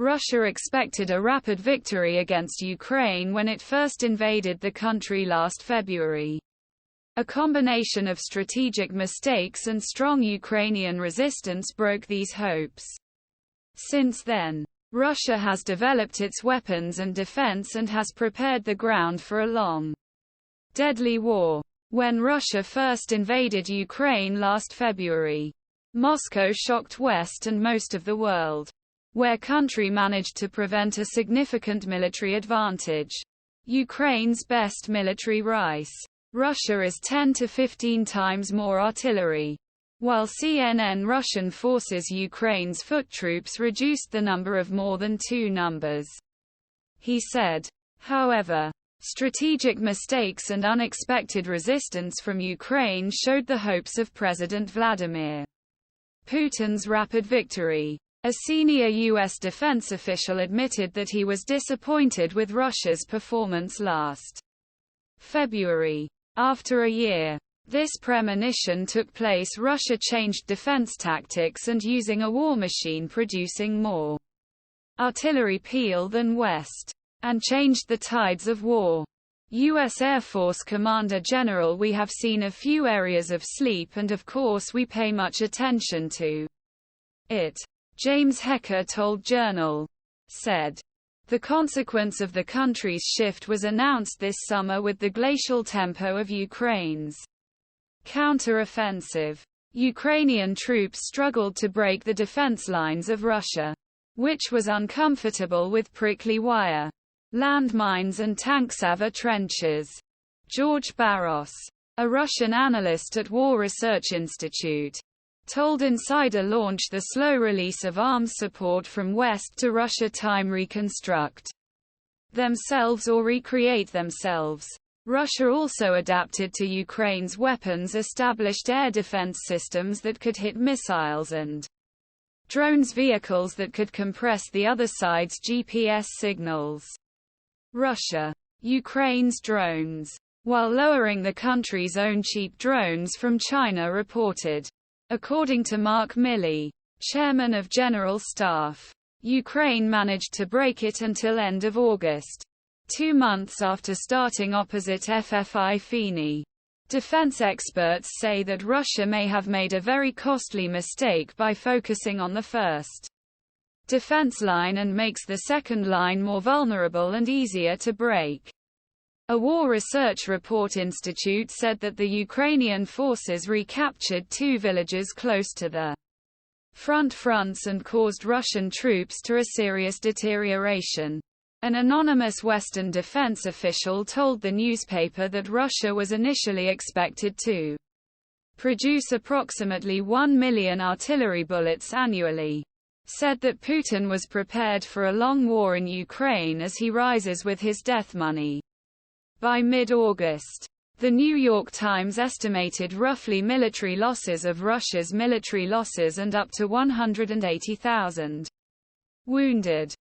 Russia expected a rapid victory against Ukraine when it first invaded the country last February. A combination of strategic mistakes and strong Ukrainian resistance broke these hopes. Since then, Russia has developed its weapons and defense and has prepared the ground for a long, deadly war. When Russia first invaded Ukraine last February, Moscow shocked West and most of the world, where country managed to prevent a significant military advantage. Ukraine's best military rice. Russia is 10 to 15 times more artillery. While CNN Russian forces Ukraine's foot troops reduced the number of more than 2 numbers. He said. However, strategic mistakes and unexpected resistance from Ukraine showed the hopes of President Vladimir Putin's rapid victory. A senior U.S. defense official admitted that he was disappointed with Russia's performance last February. After a year, this premonition took place. Russia changed defense tactics and using a war machine producing more artillery peel than West, and changed the tides of war. U.S. Air Force Commander General, we have seen a few areas of sleep and of course we pay much attention to it. James Hecker told Journal.Said. The consequence of the country's shift was announced this summer with the glacial tempo of Ukraine's counter-offensive. Ukrainian troops struggled to break the defense lines of Russia, which was uncomfortable with prickly wire, landmines and tanksavar trenches. George Barros, a Russian analyst at War Research Institute, told Insider Launch the slow release of arms support from West to Russia time reconstruct themselves or recreate themselves. Russia also adapted to Ukraine's weapons, established air defense systems that could hit missiles and drones, vehicles that could compress the other side's GPS signals. Russia, Ukraine's drones, while lowering the country's own cheap drones from China, reported. According to Mark Milley, chairman of General Staff, Ukraine managed to break it until end of August, 2 months after starting opposite ffifini. Defense experts say that Russia may have made a very costly mistake by focusing on the first defense line and makes the second line more vulnerable and easier to break. A War Research Report Institute said that the Ukrainian forces recaptured 2 villages close to the fronts and caused Russian troops to a serious deterioration. An anonymous Western defense official told the newspaper that Russia was initially expected to produce approximately 1 million artillery bullets annually. Said that Putin was prepared for a long war in Ukraine as he rises with his death money. By mid-August, the New York Times estimated roughly military losses of Russia's military losses and up to 180,000 wounded.